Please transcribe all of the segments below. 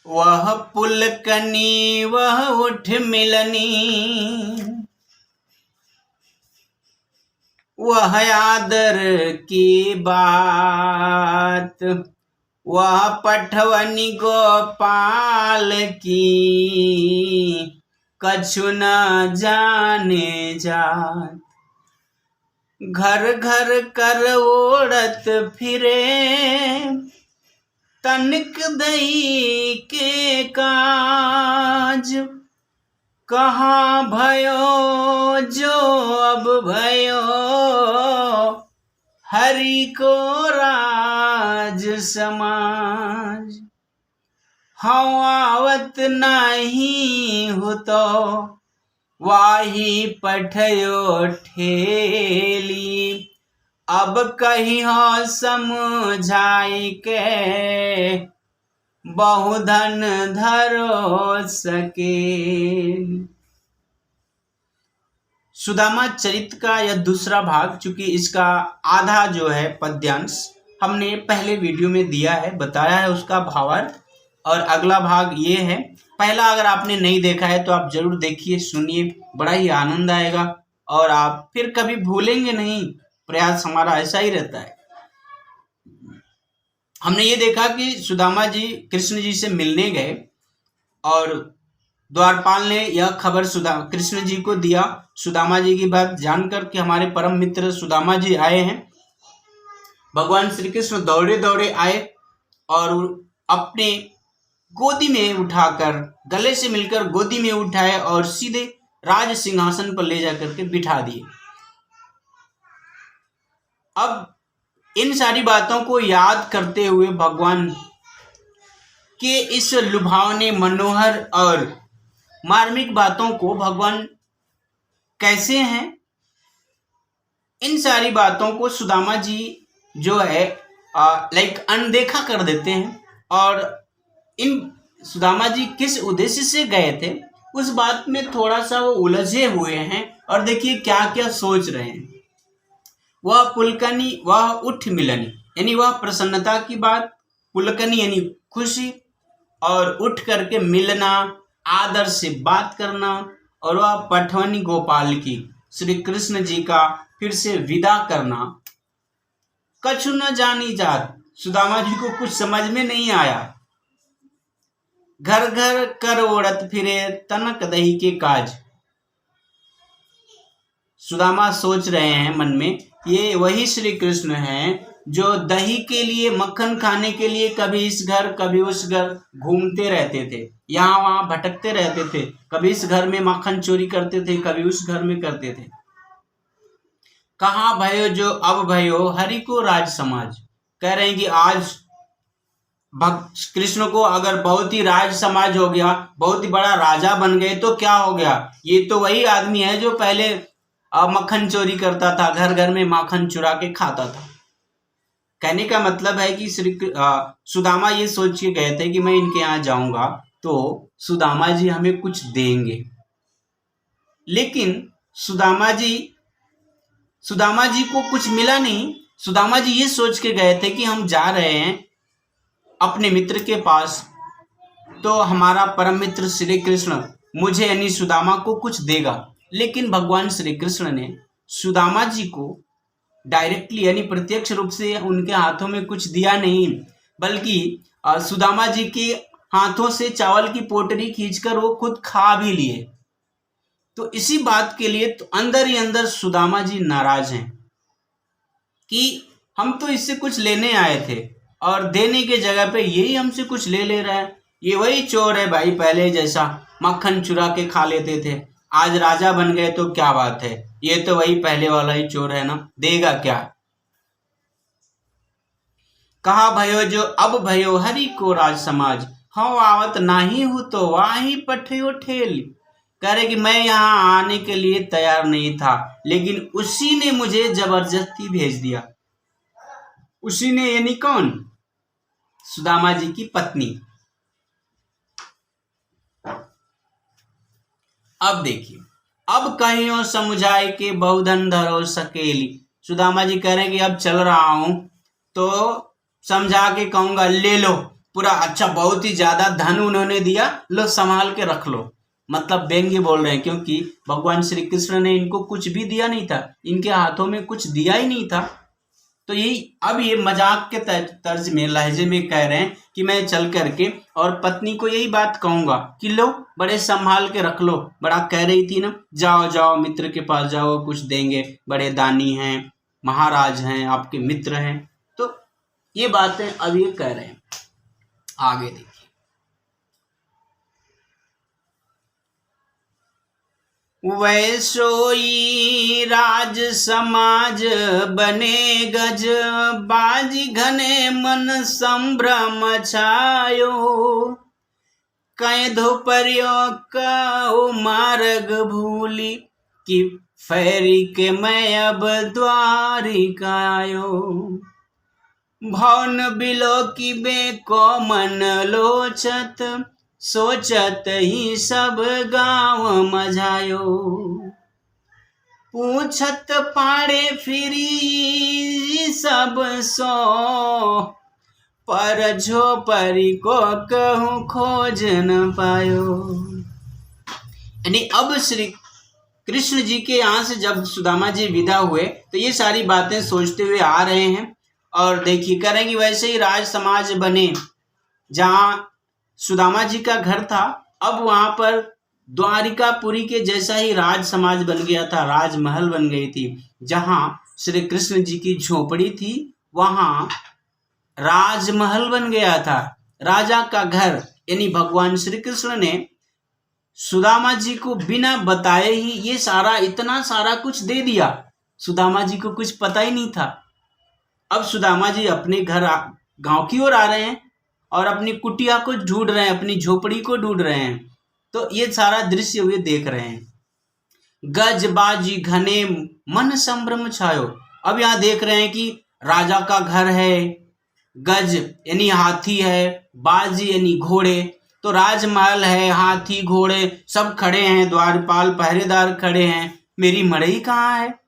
वह पुलकनी वह उठ मिलनी, वह आदर की बात, वह पठवनी गोपाल की, कछु न जाने जात। घर घर कर ओढ़त फिरे, तनिक दही के काज। कहाँ भयो जो अब भयो, हरि को राज समाज। हाँ आवत नहीं हो तो, वाही पठयो ठेली। अब कहीं हो समझाई के, बहुधन धरो सके। सुदामा चरित का यह दूसरा भाग, चूंकि इसका आधा जो है पद्यांश हमने पहले वीडियो में दिया है, बताया है उसका भावार्थ, और अगला भाग ये है। पहला अगर आपने नहीं देखा है तो आप जरूर देखिए, सुनिए, बड़ा ही आनंद आएगा और आप फिर कभी भूलेंगे नहीं। प्रयास हमारा ऐसा ही रहता है। हमने ये देखा कि सुदामा जी कृष्ण जी से मिलने गए और द्वारपाल ने यह खबर कृष्ण जी को दिया। सुदामा जी की बात जानकर कि हमारे परम मित्र सुदामा जी आए हैं। भगवान श्री कृष्ण दौड़े दौड़े आए और अपने गोदी में उठाकर, गले से मिलकर गोदी में उठाए और सीधे राज सिंहासन पर ले जाकर के बिठा दिए। अब इन सारी बातों को याद करते हुए भगवान के इस लुभावने, मनोहर और मार्मिक बातों को भगवान कैसे हैं, इन सारी बातों को सुदामा जी जो है अनदेखा कर देते हैं। और इन सुदामा जी किस उद्देश्य से गए थे उस बात में थोड़ा सा वो उलझे हुए हैं। और देखिए क्या क्या सोच रहे हैं। वह पुलकनी वह उठ मिलनी, यानी वह प्रसन्नता की बात, पुलकनी यानी खुशी, और उठ करके मिलना, आदर से बात करना, और वह पठवनी गोपाल की, श्री कृष्ण जी का फिर से विदा करना। कछु न जानी जात, सुदामा जी को कुछ समझ में नहीं आया। घर घर कर ओढ़त फिरे, तनक दही के काज। सुदामा सोच रहे हैं मन में, ये वही श्री कृष्ण हैं जो दही के लिए, मक्खन खाने के लिए कभी इस घर कभी उस घर घूमते रहते थे, यहाँ वहां भटकते रहते थे। कभी इस घर में मक्खन चोरी करते थे, कभी उस घर में करते थे। कहाँ भयो जो अब भयो, हरि को राज समाज। कह रहे हैं कि आज कृष्ण को अगर बहुत ही राज समाज हो गया, बहुत ही बड़ा राजा बन गए तो क्या हो गया, ये तो वही आदमी है जो पहले मक्खन चोरी करता था, घर घर में मक्खन चुरा के खाता था। कहने का मतलब है कि सुदामा ये सोच के गए थे कि मैं इनके यहाँ जाऊंगा तो सुदामा जी हमें कुछ देंगे। लेकिन सुदामा जी को कुछ मिला नहीं। सुदामा जी ये सोच के गए थे कि हम जा रहे हैं अपने मित्र के पास, तो हमारा परम मित्र श्री कृष्ण मुझे यानी सुदामा को कुछ देगा। लेकिन भगवान श्री कृष्ण ने सुदामा जी को डायरेक्टली यानी प्रत्यक्ष रूप से उनके हाथों में कुछ दिया नहीं, बल्कि सुदामा जी के हाथों से चावल की पोटली खींचकर वो खुद खा भी लिए। तो इसी बात के लिए तो अंदर ही अंदर सुदामा जी नाराज हैं कि हम तो इससे कुछ लेने आए थे और देने के जगह पे यही हमसे कुछ ले रहा है। ये वही चोर है भाई, पहले जैसा मक्खन चुरा के खा लेते थे, आज राजा बन गए तो क्या बात है, ये तो वही पहले वाला ही चोर है ना, देगा क्या। कहा भयो जो अब भयो, हरि को राज समाज। हाँ आवत नाही हूं तो वाही पठयो ठेल। कह रहे कि मैं यहाँ आने के लिए तैयार नहीं था, लेकिन उसी ने मुझे जबरदस्ती भेज दिया। उसी ने यानी कौन? सुदामा जी की पत्नी। अब देखिए, अब कहियो समझाए के बहुधन धरो सकेली। सुदामा जी कह रहे हैं कि अब चल रहा हूं तो समझा के कहूंगा ले लो, पूरा अच्छा, बहुत ही ज्यादा धन उन्होंने दिया, लो संभाल के रख लो। मतलब व्यंग्य बोल रहे हैं, क्योंकि भगवान श्री कृष्ण ने इनको कुछ भी दिया नहीं था, इनके हाथों में कुछ दिया ही नहीं था। तो यही अब ये मजाक के तर्ज में, लहजे में कह रहे हैं कि मैं चल करके और पत्नी को यही बात कहूंगा कि लो बड़े संभाल के रख लो। बड़ा कह रही थी ना, जाओ जाओ मित्र के पास जाओ, कुछ देंगे, बड़े दानी हैं, महाराज हैं, आपके मित्र हैं। तो ये बातें अब ये कह रहे हैं। आगे देखिए, वैसोई राज समाज बने गज, बाजी घने मन संभ्रम छायो, कई धोपरियो कहो मार्ग भूली, कि फेरी के मैं अब द्वारिकायो, भवन बिलो की बेको मन लोचत, सोचत ही सब गाँव मझायो, पूछत पाड़े फिरी सब सो, पर झोपड़ी को कहूँ खोज न पायो। यानी अब श्री कृष्ण जी के यहाँ से जब सुदामा जी विदा हुए तो ये सारी बातें सोचते हुए आ रहे हैं। और देखिए कह रहे हैं कि वैसे ही राज समाज बने, जहाँ सुदामा जी का घर था अब वहां पर द्वारिकापुरी के जैसा ही राज समाज बन गया था, राजमहल बन गई थी। जहां श्री कृष्ण जी की झोपड़ी थी वहां राजमहल बन गया था, राजा का घर। यानी भगवान श्री कृष्ण ने सुदामा जी को बिना बताए ही ये सारा इतना सारा कुछ दे दिया। सुदामा जी को कुछ पता ही नहीं था। अब सुदामा जी अपने घर गांव की ओर आ रहे हैं और अपनी कुटिया को ढूंढ रहे हैं, अपनी झोपड़ी को ढूंढ रहे हैं। तो ये सारा दृश्य वे देख रहे हैं। गजबाजी घने मन संभ्रम छायो। अब यहाँ देख रहे हैं कि राजा का घर है, गज यानी हाथी है, बाजी यानी घोड़े, तो राजमहल है, हाथी घोड़े सब खड़े हैं, द्वारपाल पहरेदार खड़े हैं, मेरी मड़ई कहाँ है।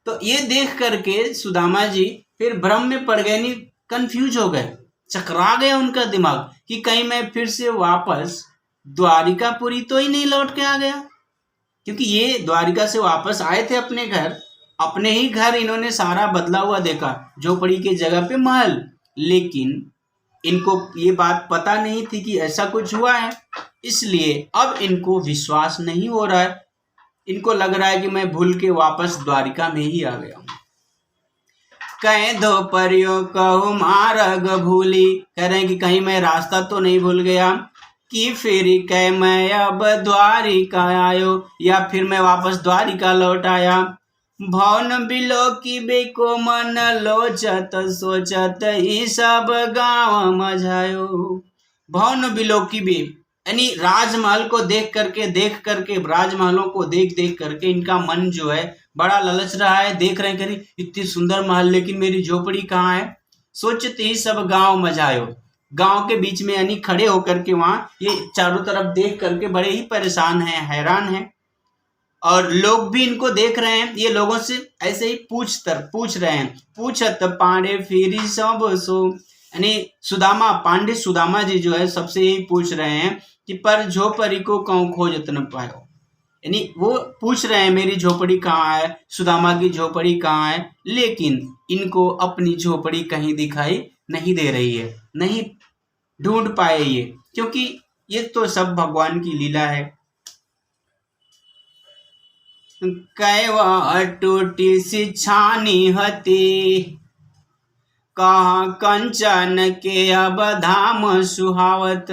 तो ये देख करके सुदामा जी फिर भ्रम में पड़ गए, नहीं कंफ्यूज हो गए, चकरा गया उनका दिमाग कि कहीं मैं फिर से वापस द्वारिकापुरी तो ही नहीं लौट के आ गया। क्योंकि ये द्वारिका से वापस आए थे अपने घर, अपने ही घर इन्होंने सारा बदला हुआ देखा, झोपड़ी के जगह पे महल। लेकिन इनको ये बात पता नहीं थी कि ऐसा कुछ हुआ है, इसलिए अब इनको विश्वास नहीं हो रहा है। इनको लग रहा है कि मैं भूल के वापस द्वारिका में ही आ गया हूँ। कह दो परियो कहो मार्ग भूली, कह रहे हैं कि कहीं मैं रास्ता तो नहीं भूल गया, कि फिर कह मैं अब द्वारिका आयो, या फिर मैं वापस द्वारिका लौट आया। भवन बिलो की बेको मन लोचत, सोचत ही सब गाँव मझायो। भवन बिलो की बे यानी राजमहल को देख करके राजमहलों को देख करके इनका मन जो है बड़ा ललच रहा है। देख रहे हैं कि इतनी सुंदर महल, लेकिन मेरी झोपड़ी कहाँ है। सोचते ही सब गांव मझायो, गांव के बीच में यानी खड़े होकर के वहां ये चारों तरफ देख करके बड़े ही परेशान हैं, हैरान हैं। और लोग भी इनको देख रहे हैं, ये लोगों से ऐसे ही पूछ रहे हैं। पूछत पांडे फिरी सब सो, यानी सुदामा, पांडे सुदामा जी जो है सबसे यही पूछ रहे हैं कि पर झोपड़ी को कहूँ खोजत न पायो। यानी वो पूछ रहे हैं मेरी झोपड़ी कहाँ है, सुदामा की झोपड़ी कहाँ है, लेकिन इनको अपनी झोपड़ी कहीं दिखाई नहीं दे रही है, नहीं ढूंढ पाए ये, क्योंकि ये तो सब भगवान की लीला है। कैवा टूटी सी छानी हती, कहाँ कंचन के अब धाम सुहावत।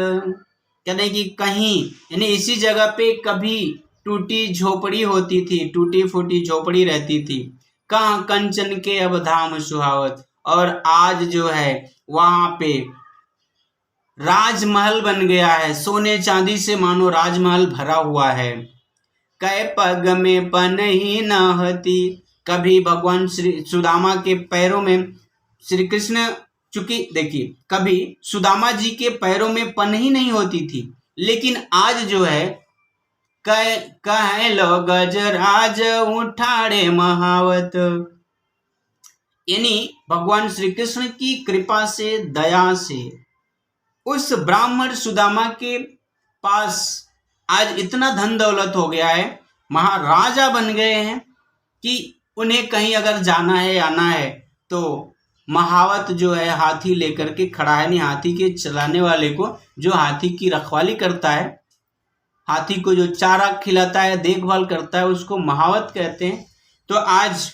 कहते कि कहीं यानी इसी जगह पे कभी टूटी झोपड़ी होती थी, टूटी फूटी झोपड़ी रहती थी, कहाँ कंचन के अब धाम सुहावत। और आज जो है वहां पे राजमहल बन गया है, सोने चांदी से मानो राजमहल भरा हुआ है। कै पग में पन ही न हती, कभी भगवान श्री सुदामा के पैरों में श्री कृष्ण, चूंकि देखिए कभी सुदामा जी के पैरों में पन ही नहीं होती थी, लेकिन आज जो है कह लो गजराज उठाड़े महावत। यानी भगवान श्री कृष्ण की कृपा से, दया से उस ब्राह्मण सुदामा के पास आज इतना धन दौलत हो गया है, महाराजा बन गए हैं कि उन्हें कहीं अगर जाना है आना है तो महावत जो है हाथी लेकर के खड़ा है। नहीं, हाथी के चलाने वाले को, जो हाथी की रखवाली करता है, हाथी को जो चारा खिलाता है, देखभाल करता है, उसको महावत कहते हैं। तो आज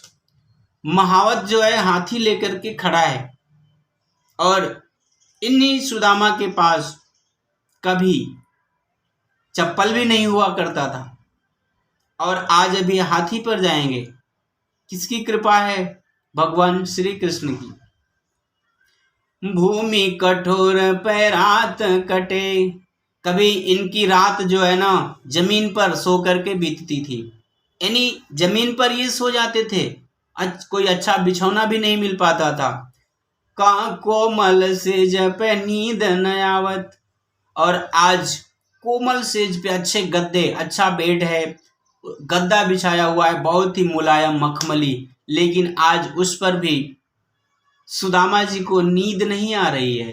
महावत जो है हाथी लेकर के खड़ा है और इन्हीं सुदामा के पास कभी चप्पल भी नहीं हुआ करता था और आज अभी हाथी पर जाएंगे। किसकी कृपा है? भगवान श्री कृष्ण की। भूमि कठोर पे रात कटे, कभी इनकी रात जो है ना जमीन पर सो करके बीतती थी, यानी जमीन पर ये सो जाते थे, कोई अच्छा बिछौना भी नहीं मिल पाता था। का कोमल सेज पे नींद न आवत, और आज कोमल सेज पे अच्छे गद्दे, अच्छा बेड है, गद्दा बिछाया हुआ है, बहुत ही मुलायम मखमली, लेकिन आज उस पर भी सुदामा जी को नींद नहीं आ रही है,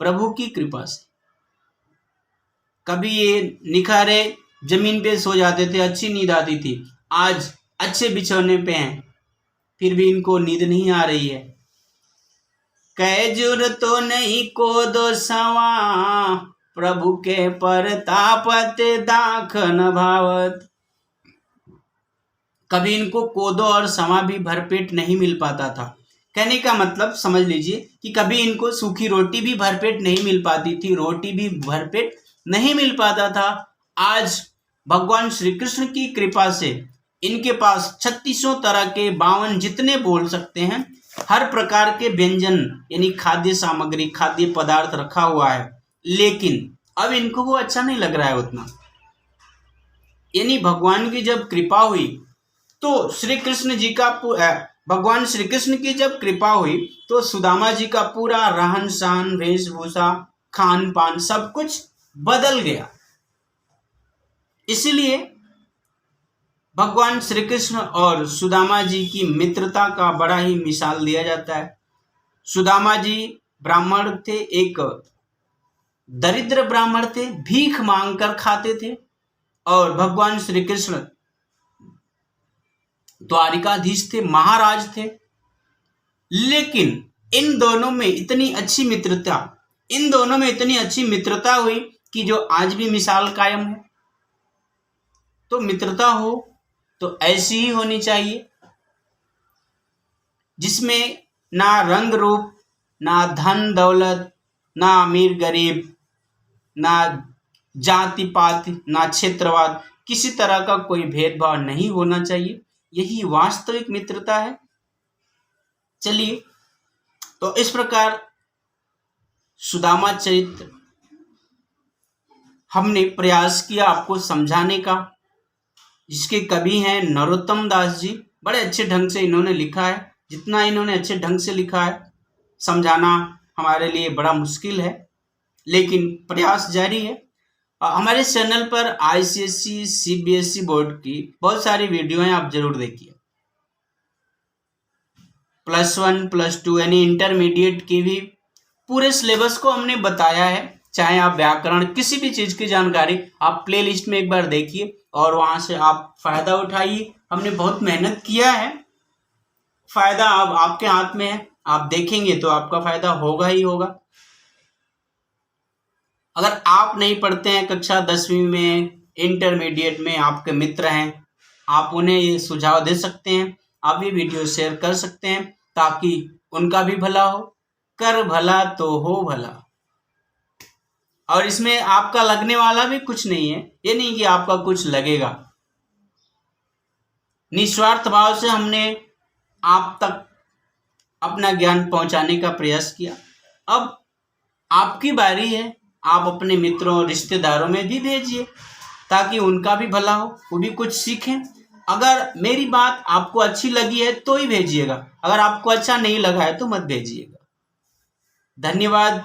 प्रभु की कृपा से। कभी ये निखारे जमीन पे सो जाते थे, अच्छी नींद आती थी, आज अच्छे बिछौने पे हैं, फिर भी इनको नींद नहीं आ रही है। कैजुर तो नहीं को दो सवा, प्रभु के परतापत दाख न भावत। कभी इनको कोदो और समा भी भरपेट नहीं मिल पाता था। कहने का मतलब समझ लीजिए कि कभी इनको सूखी रोटी भी भरपेट नहीं मिल पाती थी, रोटी भी भरपेट नहीं मिल पाता था। आज भगवान श्री कृष्ण की कृपा से इनके पास 36 तरह के 52 जितने बोल सकते हैं, हर प्रकार के व्यंजन यानी खाद्य सामग्री, खाद्य पदार्थ रखा हुआ है, लेकिन अब इनको वो अच्छा नहीं लग रहा है उतना। यानी भगवान की जब कृपा हुई तो श्री कृष्ण जी का भगवान श्री कृष्ण की जब कृपा हुई तो सुदामा जी का पूरा रहन सहन, वेशभूषा, खान पान सब कुछ बदल गया। इसलिए भगवान श्री कृष्ण और सुदामा जी की मित्रता का बड़ा ही मिसाल दिया जाता है। सुदामा जी ब्राह्मण थे, एक दरिद्र ब्राह्मण थे, भीख मांग कर खाते थे, और भगवान श्री कृष्ण द्वारिकाधीश थे, महाराज थे। लेकिन इन दोनों में इतनी अच्छी मित्रता हुई कि जो आज भी मिसाल कायम है। तो मित्रता हो तो ऐसी ही होनी चाहिए, जिसमें ना रंग रूप, ना धन दौलत, ना अमीर गरीब, ना जाति पात, ना क्षेत्रवाद, किसी तरह का कोई भेदभाव नहीं होना चाहिए। यही वास्तविक मित्रता है। चलिए, तो इस प्रकार सुदामा चरित्र हमने प्रयास किया आपको समझाने का, जिसके कवि हैं नरोत्तम दास जी। बड़े अच्छे ढंग से इन्होंने लिखा है। जितना इन्होंने अच्छे ढंग से लिखा है, समझाना हमारे लिए बड़ा मुश्किल है, लेकिन प्रयास जारी है। हमारे चैनल पर आईसीएसई, सीबीएसई बोर्ड की बहुत सारी वीडियो हैं, आप जरूर देखिए। +1, +2 यानी इंटरमीडिएट की भी पूरे सिलेबस को हमने बताया है। चाहे आप व्याकरण, किसी भी चीज की जानकारी आप प्लेलिस्ट में एक बार देखिए और वहां से आप फायदा उठाइए। हमने बहुत मेहनत किया है, फायदा अब आपके हाथ में है। आप देखेंगे तो आपका फायदा होगा ही होगा। अगर आप नहीं पढ़ते हैं कक्षा 10वीं में, इंटरमीडिएट में, आपके मित्र हैं, आप उन्हें ये सुझाव दे सकते हैं, आप ये वीडियो शेयर कर सकते हैं, ताकि उनका भी भला हो। कर भला तो हो भला। और इसमें आपका लगने वाला भी कुछ नहीं है, ये नहीं कि आपका कुछ लगेगा। निस्वार्थ भाव से हमने आप तक अपना ज्ञान पहुंचाने का प्रयास किया। अब आपकी बारी है, आप अपने मित्रों, रिश्तेदारों में भी भेजिए, ताकि उनका भी भला हो, वो भी कुछ सीखें। अगर मेरी बात आपको अच्छी लगी है तो ही भेजिएगा, अगर आपको अच्छा नहीं लगा है तो मत भेजिएगा। धन्यवाद।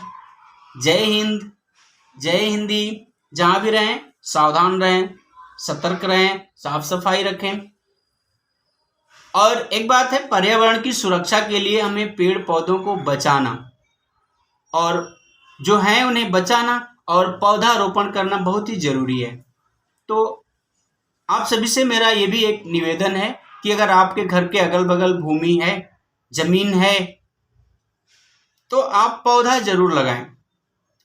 जय हिंद, जय हिंदी। जहां भी रहें सावधान रहें, सतर्क रहें, साफ सफाई रखें। और एक बात है, पर्यावरण की सुरक्षा के लिए हमें पेड़ पौधों को बचाना और जो हैं उन्हें बचाना और पौधा रोपण करना बहुत ही जरूरी है। तो आप सभी से मेरा ये भी एक निवेदन है कि अगर आपके घर के अगल बगल भूमि है, जमीन है, तो आप पौधा जरूर लगाएं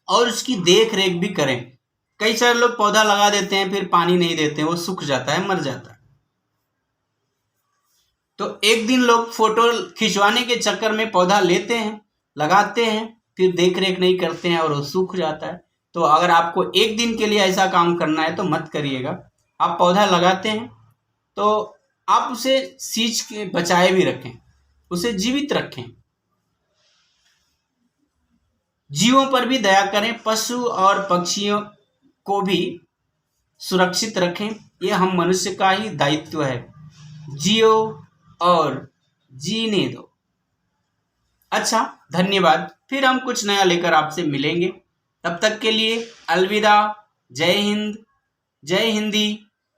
और उसकी देख रेख भी करें। कई सारे लोग पौधा लगा देते हैं, फिर पानी नहीं देते हैं, वो सूख जाता है, मर जाता है। तो एक दिन लोग फोटो खिंचवाने के चक्कर में पौधा लेते हैं, लगाते हैं, फिर देख रेख नहीं करते हैं और वो सूख जाता है। तो अगर आपको एक दिन के लिए ऐसा काम करना है तो मत करिएगा। आप पौधा लगाते हैं तो आप उसे सींच के बचाए भी रखें, उसे जीवित रखें। जीवों पर भी दया करें, पशु और पक्षियों को भी सुरक्षित रखें। ये हम मनुष्य का ही दायित्व है। जियो और जीने दो। अच्छा, धन्यवाद। फिर हम कुछ नया लेकर आपसे मिलेंगे। तब तक के लिए अलविदा। जय हिंद, जय हिंदी।